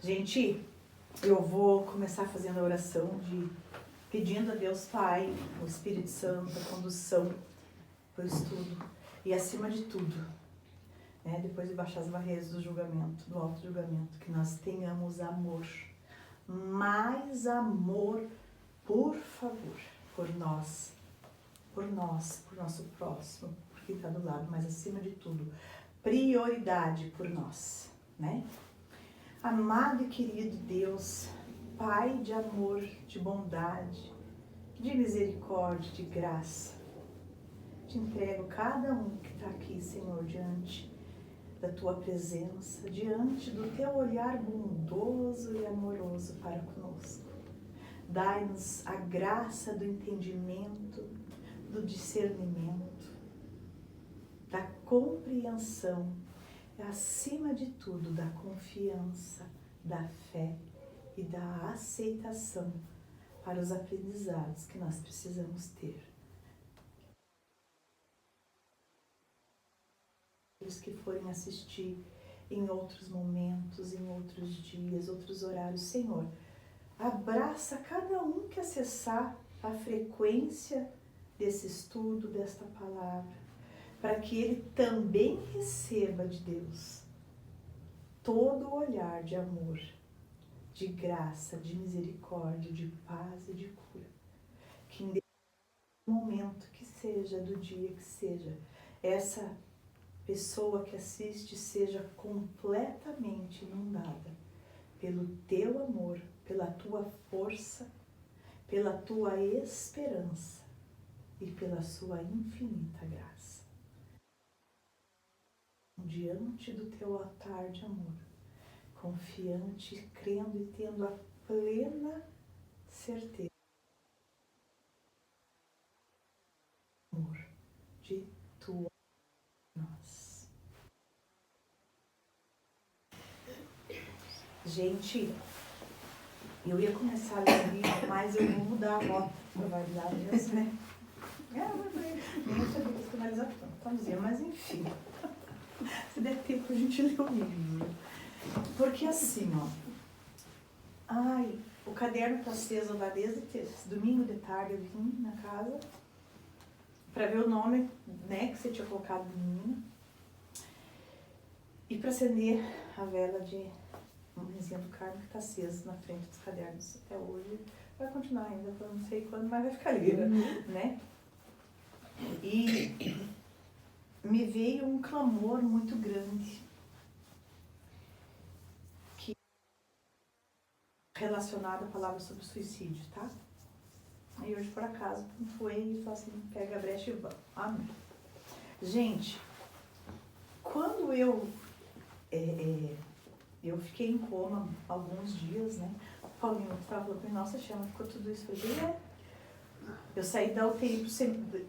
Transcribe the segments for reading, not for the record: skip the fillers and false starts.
Gente, eu vou começar fazendo a oração pedindo a Deus Pai, o Espírito Santo, a condução para o estudo. E acima de tudo, né, depois de baixar as barreiras do julgamento, do auto-julgamento, que nós tenhamos amor. Mais amor, por favor, por nós, por nosso próximo, por quem está do lado, mas acima de tudo, prioridade por nós, né? Amado e querido Deus, Pai de amor, de bondade, de misericórdia, de graça, te entrego cada um que está aqui, Senhor, diante da Tua presença, diante do Teu olhar bondoso e amoroso para conosco. Dai-nos a graça do entendimento, do discernimento, da compreensão, e acima de tudo, da confiança, da fé e da aceitação para os aprendizados que nós precisamos ter. Os que forem assistir em outros momentos, em outros dias, outros horários, Senhor, abraça cada um que acessar a frequência desse estudo, desta palavra, para que ele também receba de Deus todo o olhar de amor, de graça, de misericórdia, de paz e de cura. Que em momento que seja, do dia que seja, essa pessoa que assiste seja completamente inundada pelo Teu amor, pela Tua força, pela Tua esperança e pela Sua infinita graça. Diante do Teu altar de amor, confiante, crendo e tendo a plena certeza amor de Tua nós. Gente, eu ia começar a ler o livro, mas eu vou mudar a rota, probabilidade mesmo, né? Não sabia que finalizar traduzia, mas enfim. Se der tempo, a gente lê o livro. Porque assim, o caderno está aceso lá desde domingo de tarde, eu vim na casa para ver o nome, né, que você tinha colocado no menino. E para acender a vela de Mãezinha do Carmo, que está acesa na frente dos cadernos até hoje. Vai continuar ainda, eu não sei quando, mas vai ficar ali, né? E me veio um clamor muito grande que relacionado à palavra sobre suicídio, tá? Aí hoje, por acaso, foi e falou assim, pega a brecha e vamos. Amém. Gente, quando eu fiquei em coma alguns dias, né? O Paulinho falou pra mim, nossa, Chama, ficou tudo isso. Eu falei, Eu saí da UTI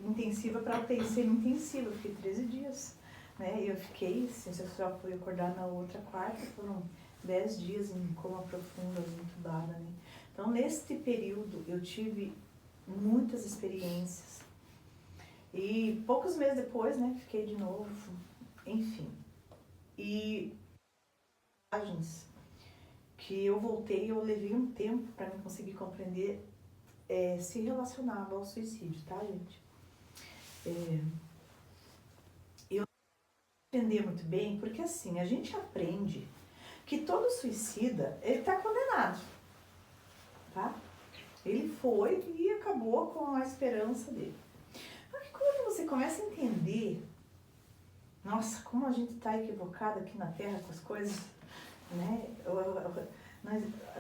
intensiva para UTI semi-intensiva, eu fiquei 13 dias, né? Eu fiquei, assim, se eu só fui acordar na outra quarta, foram 10 dias em coma profunda, entubada, né? Então, neste período, eu tive muitas experiências. E poucos meses depois, né, fiquei de novo, enfim. E que eu voltei, eu levei um tempo para me conseguir compreender se relacionava ao suicídio, tá, gente? Eu não entendi muito bem, porque assim, a gente aprende que todo suicida, ele tá condenado, tá? Ele foi e acabou com a esperança dele. Mas quando você começa a entender, nossa, como a gente tá equivocado aqui na Terra com as coisas, né?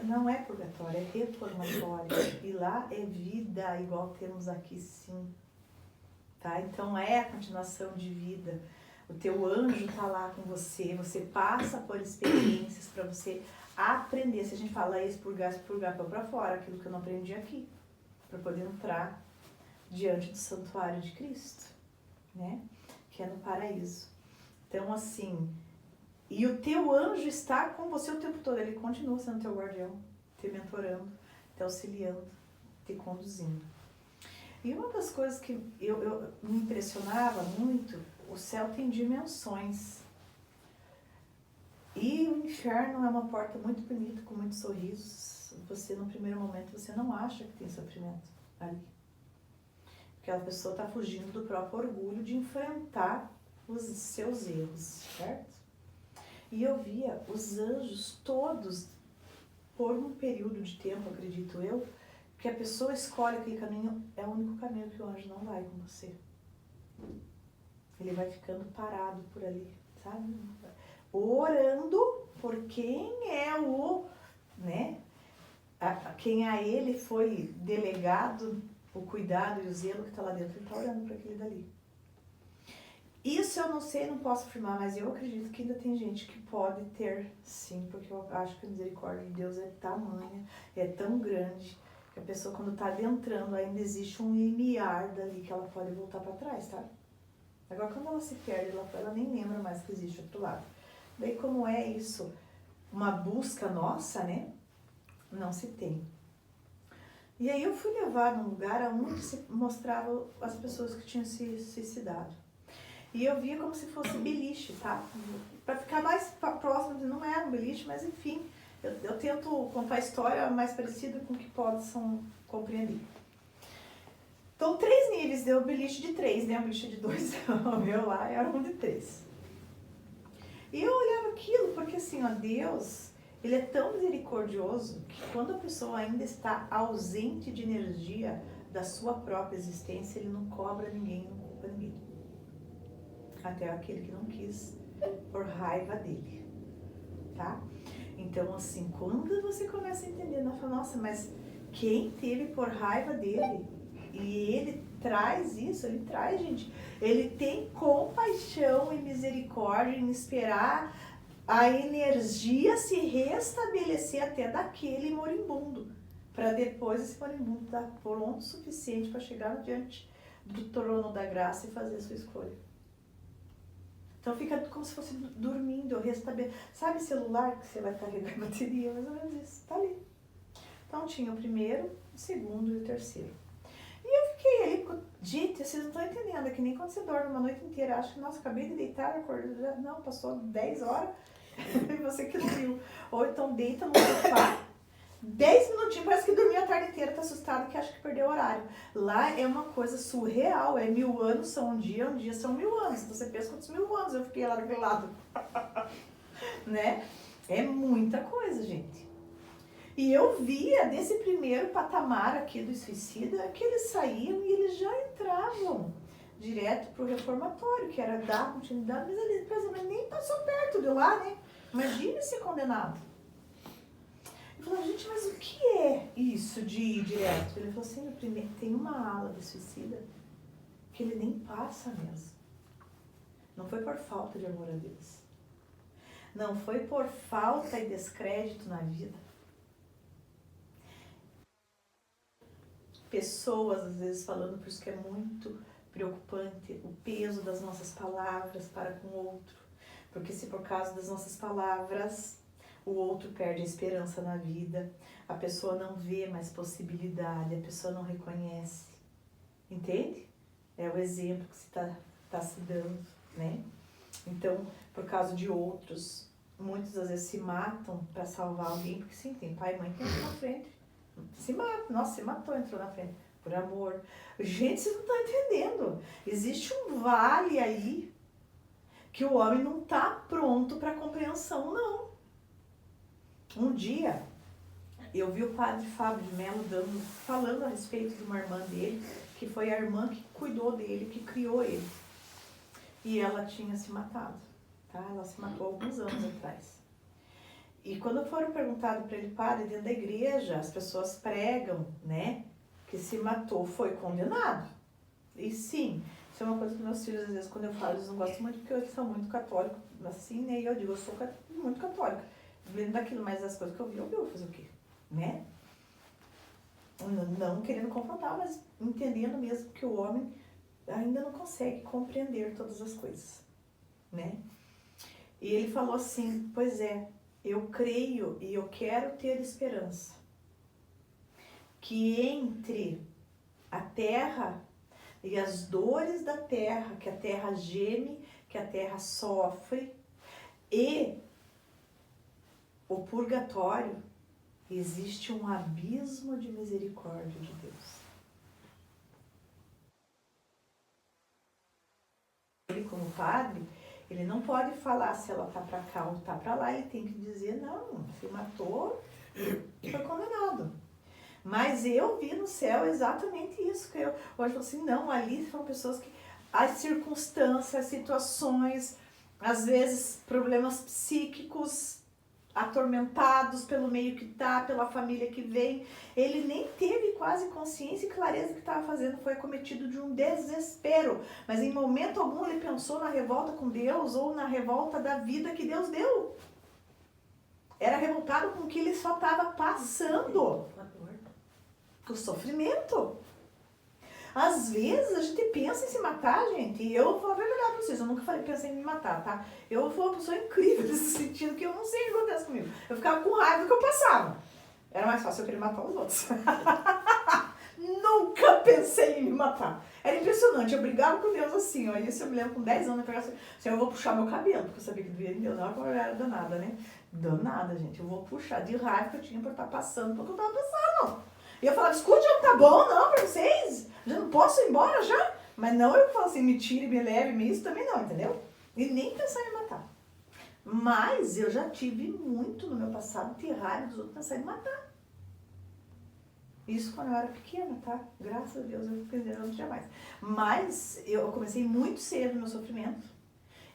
Não é purgatório, é reformatório. E lá é vida igual temos aqui, sim. Tá? Então é a continuação de vida. O teu anjo tá lá com você, você passa por experiências para você aprender. Se a gente fala expurgar para fora, aquilo que eu não aprendi aqui, para poder entrar diante do santuário de Cristo, né? Que é no paraíso. Então, assim, e o teu anjo está com você o tempo todo, ele continua sendo teu guardião, te mentorando, te auxiliando, te conduzindo. E uma das coisas que eu me impressionava muito, o céu tem dimensões. E o inferno é uma porta muito bonita, com muitos sorrisos. Você, no primeiro momento, você não acha que tem sofrimento ali. Aquela pessoa está fugindo do próprio orgulho de enfrentar os seus erros, certo? E eu via os anjos todos, por um período de tempo, acredito eu, que a pessoa escolhe aquele caminho, é o único caminho que o anjo não vai com você. Ele vai ficando parado por ali, sabe? Orando por quem é o, né? Quem a ele foi delegado o cuidado e o zelo que está lá dentro, ele está orando para aquele dali. Isso eu não sei, não posso afirmar, mas eu acredito que ainda tem gente que pode ter, sim, porque eu acho que a misericórdia de Deus é tamanha, é tão grande, que a pessoa quando está adentrando ainda existe um limiar dali que ela pode voltar para trás, tá? Agora quando ela se perde, ela nem lembra mais que existe outro lado. Daí como é isso? Uma busca nossa, né? Não se tem. E aí eu fui levada a um lugar onde se mostrava as pessoas que tinham se suicidado. E eu via como se fosse beliche, tá? Para ficar mais próximo, não era um beliche, mas enfim, eu tento contar a história mais parecida com o que possam compreender. Então, 3 níveis, deu o beliche de 3, né? O beliche de 2, o meu lá era um de 3. E eu olhava aquilo porque assim, ó, Deus, ele é tão misericordioso que quando a pessoa ainda está ausente de energia da sua própria existência, ele não cobra ninguém, não culpa ninguém. Até aquele que não quis, por raiva dele, tá? Então, assim, quando você começa a entender, não fala, nossa, mas quem teve por raiva dele, e ele traz isso, ele traz, gente, ele tem compaixão e misericórdia em esperar a energia se restabelecer até daquele moribundo, para depois esse moribundo estar pronto o suficiente para chegar diante do trono da graça e fazer a sua escolha. Então fica como se fosse dormindo, sabe celular que você vai carregar a bateria? Mais ou menos isso, tá ali. Então tinha o primeiro, o segundo e o terceiro. E eu fiquei ali, gente, vocês não estão entendendo, é que nem quando você dorme uma noite inteira, acha que, nossa, acabei de deitar, acordei, já, não, passou 10 horas e você que não viu. Ou então deita no sofá, 10 minutinhos, parece que dormiu a tarde inteira, tá assustado que acha que perdeu o horário. Lá é uma coisa surreal, 1000 anos são um dia são 1000 anos. Então você pensa quantos 1000 anos eu fiquei lá daquele lado. Né? É muita coisa, gente. E eu via desse primeiro patamar aqui do suicida que eles saíam e eles já entravam direto pro reformatório, que era dar continuidade, mas eles nem passou perto de lá, né? Imagina ser condenado. Eu falei, gente, mas o que é isso de ir direto? Ele falou assim, primeiro, tem uma ala de suicida que ele nem passa mesmo. Não foi por falta de amor a Deus. Não foi por falta e descrédito na vida. Pessoas, às vezes, falando, por isso que é muito preocupante o peso das nossas palavras para com o outro. Porque se por causa das nossas palavras o outro perde a esperança na vida, a pessoa não vê mais possibilidade, a pessoa não reconhece. Entende? É o exemplo que você tá se dando, né? Então, por causa de outros, muitos às vezes se matam para salvar alguém, porque sim, tem pai e mãe que entram na frente. Se mata, nossa, se matou, entrou na frente, por amor. Gente, vocês não estão entendendo. Existe um vale aí que o homem não está pronto para compreensão, não. Um dia, eu vi o padre Fábio de Mello falando a respeito de uma irmã dele, que foi a irmã que cuidou dele, que criou ele. E ela tinha se matado, tá? Ela se matou alguns anos atrás. E quando foram perguntados para ele, padre, dentro da igreja, as pessoas pregam, né? Que se matou, foi condenado. E sim, isso é uma coisa que meus filhos, às vezes, quando eu falo, eles não gostam muito, porque eles são muito católicos, assim, né? E eu digo, eu sou muito católica. Lembro daquilo, mas as coisas que eu vou fazer o quê? Né? Não querendo confrontar, mas entendendo mesmo que o homem ainda não consegue compreender todas as coisas, né? E ele falou assim, pois é, eu creio e eu quero ter esperança que entre a terra e as dores da terra, que a terra geme, que a terra sofre, e o purgatório, existe um abismo de misericórdia de Deus. Ele, como padre, ele não pode falar se ela tá para cá ou tá para lá, ele tem que dizer, não, se matou, foi condenado. Mas eu vi no céu exatamente isso, que eu hoje falo assim, não, ali são pessoas que, as circunstâncias, as situações, às vezes problemas psíquicos, atormentados pelo meio que tá, pela família que vem, ele nem teve quase consciência e clareza que estava fazendo, foi acometido de um desespero, mas em momento algum ele pensou na revolta com Deus ou na revolta da vida que Deus deu. Era revoltado com o que ele só estava passando, o sofrimento. Às vezes a gente pensa em se matar, gente, e eu vou verdade pra vocês, eu nunca falei pensei em me matar, tá? Eu fui uma pessoa incrível nesse sentido, que eu não sei o que acontece comigo. Eu ficava com raiva do que eu passava. Era mais fácil eu querer matar os outros. Nunca pensei em me matar. Era impressionante, eu brigava com Deus assim, ó. Isso eu me lembro com 10 anos, eu pegava assim, eu vou puxar meu cabelo, porque eu sabia que doía em Deus, não, eu era danada, né? Danada, gente, eu vou puxar de raiva que eu tinha por estar passando, porque eu tava passando. E eu falava, escute, não tá bom não pra vocês? Já não posso ir embora já? Mas não eu falo assim, me tire, me leve, me isso também não, entendeu? E nem pensar em matar. Mas eu já tive muito no meu passado ter raiva dos outros pensar em matar. Isso quando eu era pequena, tá? Graças a Deus eu não tinha mais. Mas eu comecei muito cedo no meu sofrimento.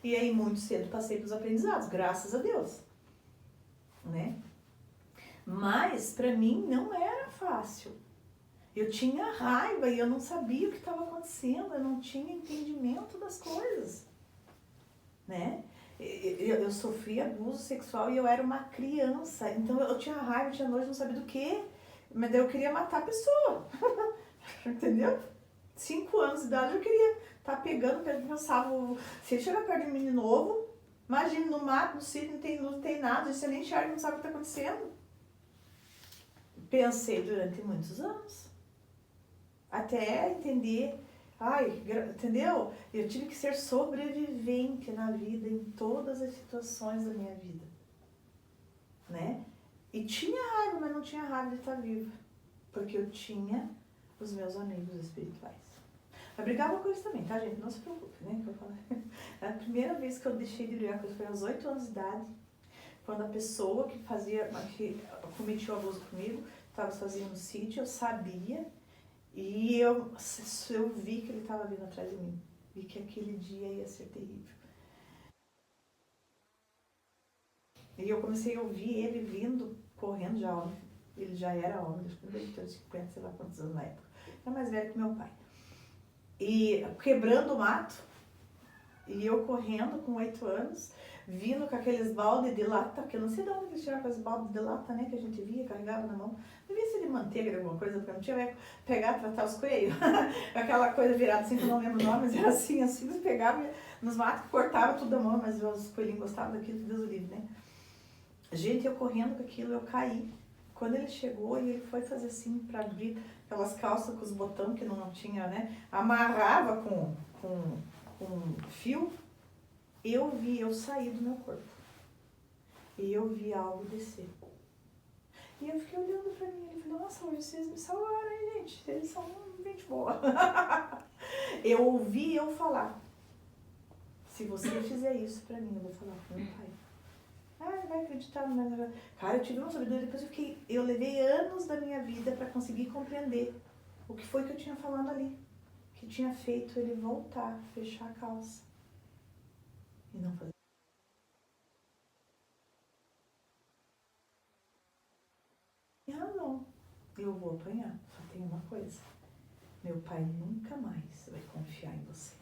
E aí muito cedo passei pelos aprendizados, graças a Deus. Né? Mas pra mim não era fácil. Eu tinha raiva e eu não sabia o que estava acontecendo, eu não tinha entendimento das coisas, né? Eu sofri abuso sexual e eu era uma criança, então eu tinha raiva, tinha nojo, não sabia do que, mas daí eu queria matar a pessoa, entendeu? 5 anos de idade eu queria estar pegando, pensava, se ele chegar perto de mim de novo, imagina, no mato, no sítio, não tem luz, não tem nada, você nem enxerga, não sabe o que está acontecendo. Pensei durante muitos anos. Até entender, entendeu? Eu tive que ser sobrevivente na vida, em todas as situações da minha vida, né? E tinha raiva, mas não tinha raiva de estar viva, porque eu tinha os meus amigos espirituais. Eu brigava com eles também, tá, gente? Não se preocupe, né? Que eu falo. A primeira vez que eu deixei de brigar com eles foi aos 8 anos de idade, quando a pessoa que cometia o abuso comigo, estava sozinha no sítio, eu sabia. E eu vi que ele estava vindo atrás de mim. Vi que aquele dia ia ser terrível. E eu comecei a ouvir ele vindo, correndo já homem. Ele já era homem, acho que ele tinha 50, sei lá quantos anos na época. Era mais velho que meu pai. E quebrando o mato. E eu correndo com 8 anos, vindo com aqueles balde de lata, que eu não sei de onde eles tiraram aqueles balde de lata, né, que a gente via, carregava na mão. Devia ser de manteiga, de alguma coisa, porque eu não tinha pegar, tratar os coelhos. Aquela coisa virada assim, que eu não lembro o nome, mas era assim, eles pegavam nos matos, cortavam tudo da mão, mas os coelhinhos gostavam daquilo, Deus o livre, né? Gente, eu correndo com aquilo, eu caí. Quando ele chegou e ele foi fazer assim, pra abrir aquelas calças com os botões que não tinha, né? Amarrava com fio, eu saí do meu corpo. E eu vi algo descer. E eu fiquei olhando pra mim, ele falou, nossa, hoje vocês me salvaram, hein, gente? Eles são gente boa. Eu ouvi eu falar, se você fizer isso pra mim, eu vou falar pro meu pai. Ele vai acreditar, mas... Cara, eu tive uma sabedoria, depois eu levei anos da minha vida pra conseguir compreender o que foi que eu tinha falado ali. Que tinha feito ele voltar, fechar a calça. E não fazer. E razão. Eu vou apanhar. Só tem uma coisa. Meu pai nunca mais vai confiar em você.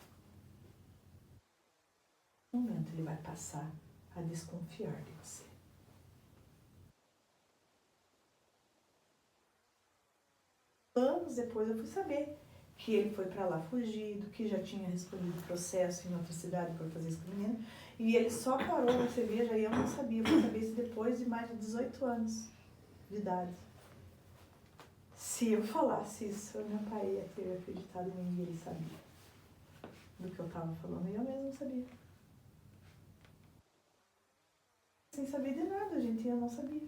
No momento ele vai passar a desconfiar de você. Anos depois eu fui saber que ele foi pra lá fugido, que já tinha respondido processo em outra cidade por fazer isso com o menino. E ele só parou na cerveja e eu não sabia. Eu fui saber isso depois de mais de 18 anos de idade. Se eu falasse isso, meu pai ia ter acreditado em mim e ele sabia do que eu estava falando. E eu mesmo não sabia. sem saber de nada, gente, eu não sabia.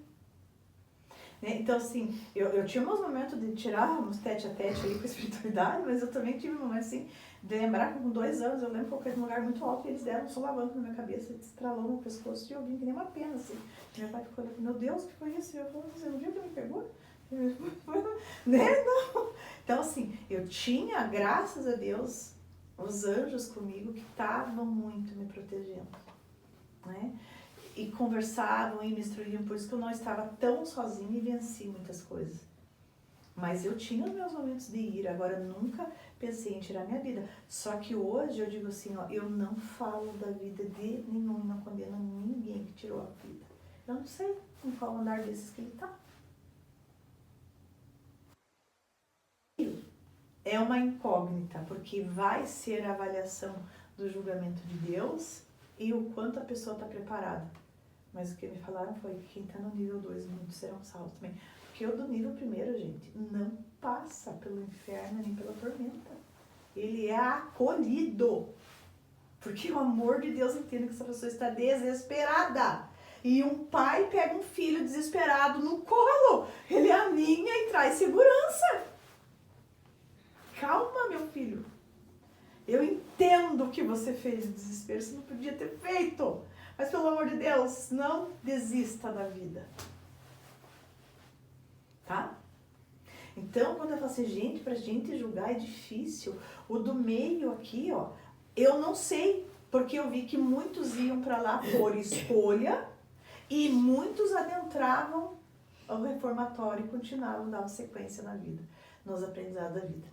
Né? Então, assim, eu tinha meus momentos de tirar uns tete a tete ali com a espiritualidade, mas eu também tive momentos, assim, de lembrar que com 2 anos, eu lembro que eu caí num lugar muito alto e eles deram um solavanco na minha cabeça, estralou no pescoço e eu vim que nem uma pena, assim. Meu pai ficou olhando, meu Deus, o que foi isso? E eu falei, você não viu que me pegou? Né? Não. Então, assim, eu tinha, graças a Deus, os anjos comigo que estavam muito me protegendo, né? E conversavam e me instruíam, por isso que eu não estava tão sozinha e venci muitas coisas. Mas eu tinha os meus momentos de ira, agora nunca pensei em tirar minha vida. Só que hoje eu digo assim, ó, eu não falo da vida de nenhum, não condeno ninguém que tirou a vida. Eu não sei em qual andar desses que ele está. É uma incógnita, porque vai ser a avaliação do julgamento de Deus e o quanto a pessoa está preparada. Mas o que me falaram foi que quem está no nível 2, muitos serão salvos também. Porque o do nível 1, gente, não passa pelo inferno nem pela tormenta. Ele é acolhido. Porque o amor de Deus entende que essa pessoa está desesperada. E um pai pega um filho desesperado no colo. Ele aninha e traz segurança. Calma, meu filho. Eu entendo o que você fez de desespero. Você não podia ter feito. Mas, pelo amor de Deus, não desista da vida. Tá? Então, quando eu falo assim, gente, pra gente julgar é difícil. O do meio aqui, ó, eu não sei. Porque eu vi que muitos iam pra lá por escolha e muitos adentravam o reformatório e continuavam, davam sequência na vida, nos aprendizados da vida.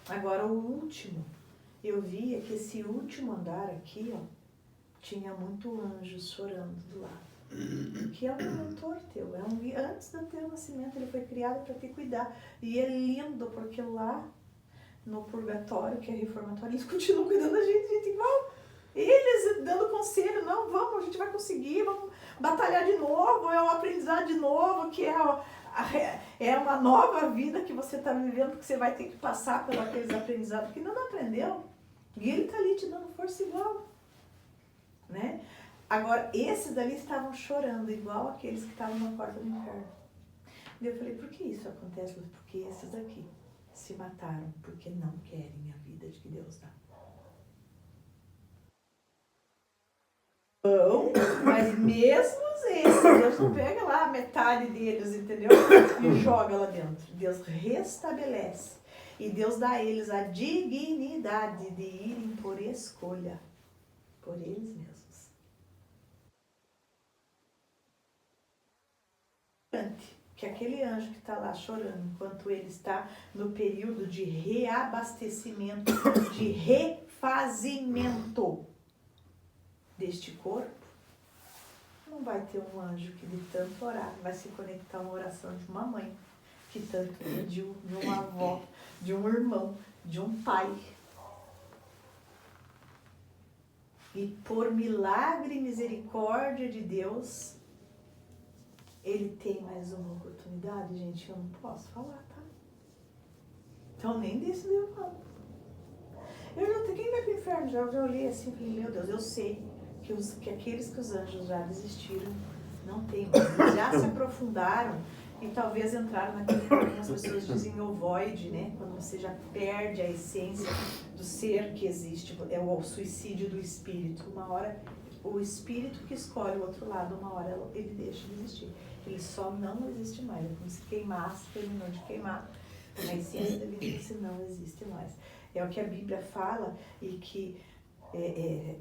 Agora, o último, eu via que esse último andar aqui, ó, tinha muito anjo chorando do lado. Que é um mentor teu. Antes do teu nascimento, ele foi criado para te cuidar. E é lindo, porque lá no purgatório, que é reformatório, eles continuam cuidando da gente igual. Eles dando conselho, não, vamos, a gente vai conseguir, vamos batalhar de novo, é um aprendizado de novo, que é uma nova vida que você está vivendo, que você vai ter que passar por aqueles aprendizados que não aprendeu. E ele está ali te dando força igual. Né? Agora, esses dali estavam chorando, igual aqueles que estavam na porta do inferno. E eu falei, por que isso acontece? Porque esses aqui se mataram, porque não querem a vida de que Deus dá. Não, mas mesmo esses, Deus não pega lá a metade deles, entendeu? E joga lá dentro. Deus restabelece. E Deus dá a eles a dignidade de irem por escolha. Por eles mesmos. Que aquele anjo que está lá chorando, enquanto ele está no período de reabastecimento, de refazimento deste corpo, não vai ter um anjo que de tanto orar vai se conectar a uma oração de uma mãe, que tanto pediu, de uma avó, de um irmão, de um pai. E por milagre e misericórdia de Deus, ele tem mais uma oportunidade, gente, eu não posso falar, tá? Então nem desse eu falo. Eu já quem vai pro inferno? Já olhei assim e falei, meu Deus, eu sei que aqueles que os anjos já desistiram, não tem mais. Eles já se aprofundaram e talvez entraram naquele que algumas pessoas dizem ovoide, né? Quando você já perde a essência do ser que existe, é o suicídio do espírito. Uma hora, o espírito que escolhe o outro lado, uma hora ele deixa de existir. Ele só não existe mais. É como se queimasse, terminou de queimar. A essência da vida se não existe mais. É o que a Bíblia fala e que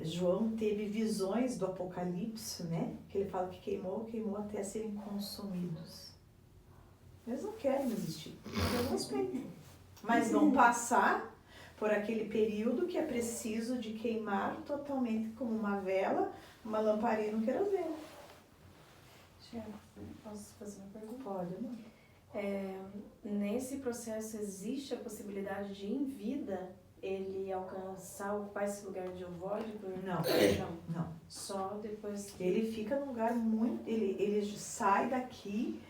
João teve visões do Apocalipse, né? Que ele fala que queimou até serem consumidos. Eles não querem existir, eu respeito. Mas vão passar por aquele período que é preciso de queimar totalmente como uma vela, uma lamparina no querosene. Posso fazer uma pergunta? Pode, amor. Nesse processo existe a possibilidade de, em vida, ele alcançar, ocupar esse lugar de ovoide? Não. Só depois que... Ele fica num lugar muito... Ele sai daqui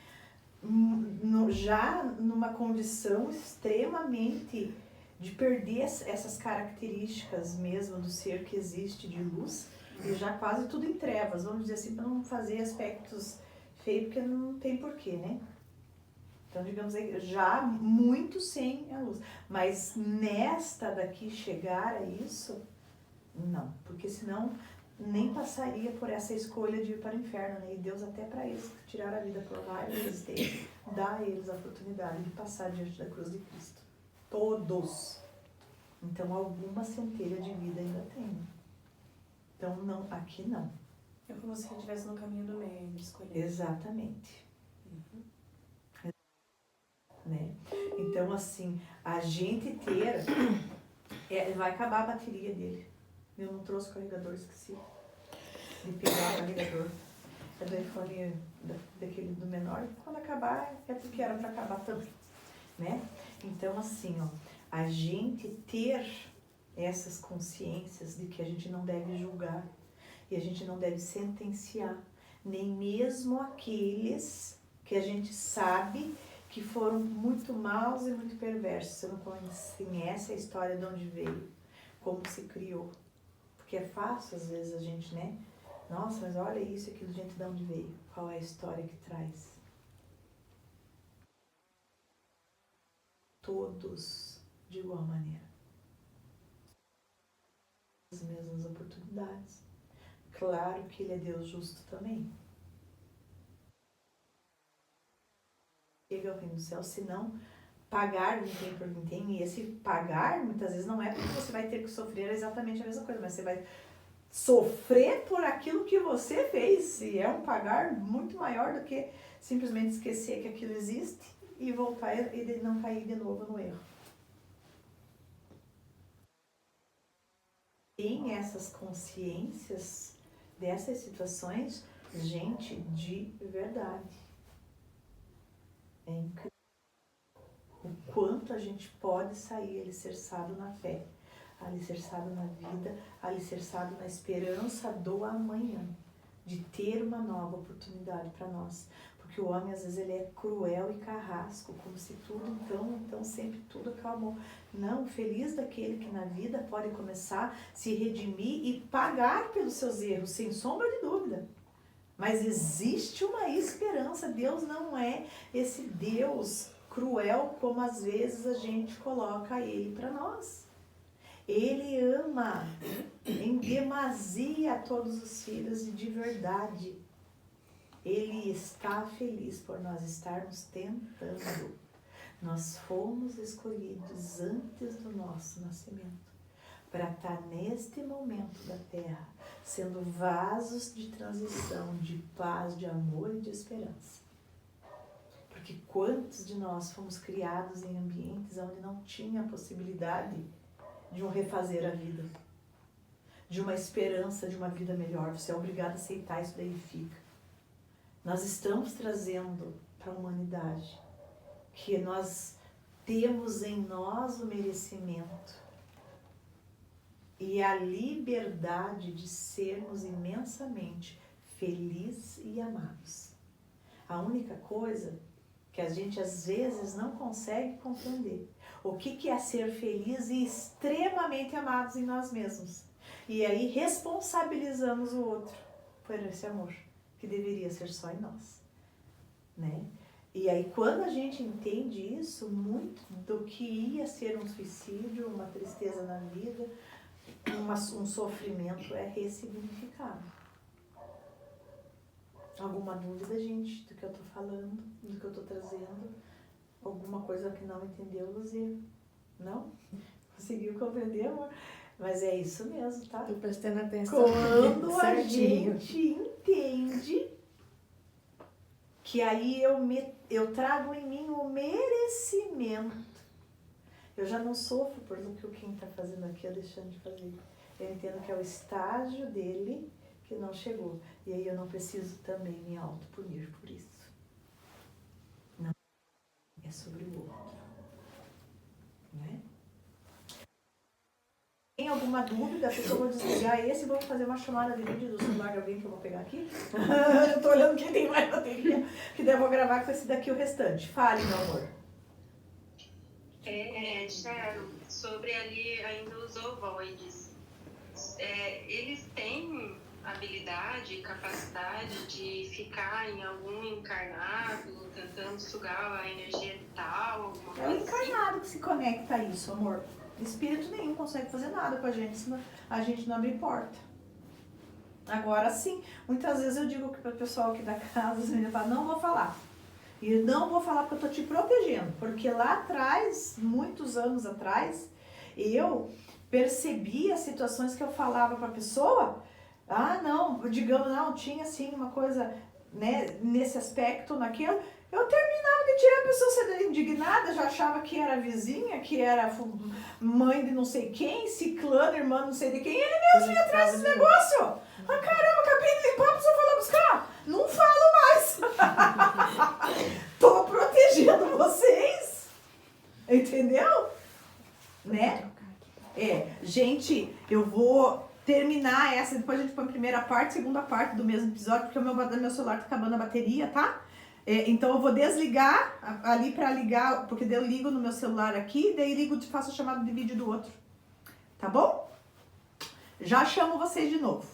já numa condição extremamente de perder essas características mesmo do ser que existe de luz E já quase tudo em trevas, vamos dizer assim, para não fazer aspectos feios, porque não tem porquê, né? Então, digamos aí, já muito sem a luz. Mas nesta daqui chegar a isso, não. Porque senão nem passaria por essa escolha de ir para o inferno, né? E Deus até para eles tirar a vida por várias existências, dá a eles a oportunidade de passar diante da cruz de Cristo. Todos. Então, alguma centelha de vida ainda tem. Então, não, aqui não. É como se ele estivesse no caminho do meio, de escolher. Exatamente. Né? Então, assim, a gente ter... vai acabar a bateria dele. Eu não trouxe o carregador, esqueci de pegar o carregador. É do iPhone daquele do menor. Quando acabar, é porque era para acabar também. Né? Então, assim, ó, a gente ter essas consciências de que a gente não deve julgar e a gente não deve sentenciar, nem mesmo aqueles que a gente sabe que foram muito maus e muito perversos. Você não conhece a história de onde veio, como se criou. Porque é fácil, às vezes, a gente, né? Nossa, mas olha isso, aquilo, gente, de onde veio? Qual é a história que traz? Todos de igual maneira. As mesmas oportunidades. Claro que Ele é Deus justo também. Chega ao reino do céu, se não pagar vintém por vintém, e esse pagar muitas vezes não é porque você vai ter que sofrer exatamente a mesma coisa, mas você vai sofrer por aquilo que você fez, e é um pagar muito maior do que simplesmente esquecer que aquilo existe e voltar e não cair de novo no erro. Tem essas consciências dessas situações, gente de verdade. É incrível o quanto a gente pode sair alicerçado na fé, alicerçado na vida, alicerçado na esperança do amanhã, de ter uma nova oportunidade para nós. Porque o homem, às vezes, ele é cruel e carrasco, como se tudo, então sempre tudo acabou. Não, feliz daquele que na vida pode começar a se redimir e pagar pelos seus erros, sem sombra de dúvida. Mas existe uma esperança. Deus não é esse Deus cruel como às vezes a gente coloca ele para nós. Ele ama em demasia todos os filhos e de verdade. Ele está feliz por nós estarmos tentando. Nós fomos escolhidos antes do nosso nascimento para estar neste momento da terra, sendo vasos de transição, de paz, de amor e de esperança. Porque quantos de nós fomos criados em ambientes onde não tinha a possibilidade de um refazer a vida, de uma esperança de uma vida melhor. Você é obrigado a aceitar isso, daí fica. Nós estamos trazendo para a humanidade que nós temos em nós o merecimento e a liberdade de sermos imensamente felizes e amados. A única coisa que a gente às vezes não consegue compreender o que é ser feliz e extremamente amados em nós mesmos. E aí responsabilizamos o outro por esse amor que deveria ser só em nós, né? E aí quando a gente entende isso, muito do que ia ser um suicídio, uma tristeza na vida, um sofrimento é ressignificado. Alguma dúvida, gente, do que eu tô falando, do que eu tô trazendo? Alguma coisa que não entendeu, Luzia? Não? Conseguiu compreender, amor? Mas é isso mesmo, tá? Tô prestando atenção. Quando a Certinho. gente entende que aí eu trago em mim o merecimento. Eu já não sofro por o que quem está fazendo aqui, eu deixando de fazer. Eu entendo que é o estágio dele que não chegou. E aí eu não preciso também me autopunir por isso. Não é sobre o outro. Né? Tem alguma dúvida? Porque eu vou desligar esse e vou fazer uma chamada de vídeo do celular de alguém que eu vou pegar aqui. Eu tô olhando quem tem mais bateria, que daí eu vou gravar com esse daqui o restante. Fale, meu amor. Sharon, sobre ali ainda os ovoides. Eles têm habilidade, capacidade de ficar em algum encarnado, tentando sugar a energia vital, alguma É o coisa assim? encarnado que se conecta a isso, amor. Espírito nenhum consegue fazer nada com a gente, senão a gente não abre porta. Agora sim, muitas vezes eu digo para o pessoal aqui da casa, as meninas falam, não vou falar. E não vou falar porque eu tô te protegendo. Porque lá atrás, muitos anos atrás, eu percebi as situações que eu falava pra pessoa. Ah, não, digamos, não, tinha assim uma coisa, né, nesse aspecto, naquilo. Eu terminava de tirar a pessoa sendo indignada, já achava que era vizinha, que era mãe de não sei quem, ciclano, irmã não sei de quem. Ele mesmo ia atrás desse negócio. Ah, caramba, acabei de limpar, a pessoa falou buscar. Não falo mais. Tô protegendo vocês. Entendeu? Né? Gente, eu vou terminar essa, depois a gente põe a primeira parte, segunda parte do mesmo episódio, porque o meu celular tá acabando a bateria, tá? Então eu vou desligar ali pra ligar, porque daí eu ligo no meu celular aqui, daí ligo e faço a chamada de vídeo do outro. Tá bom? Já chamo vocês de novo.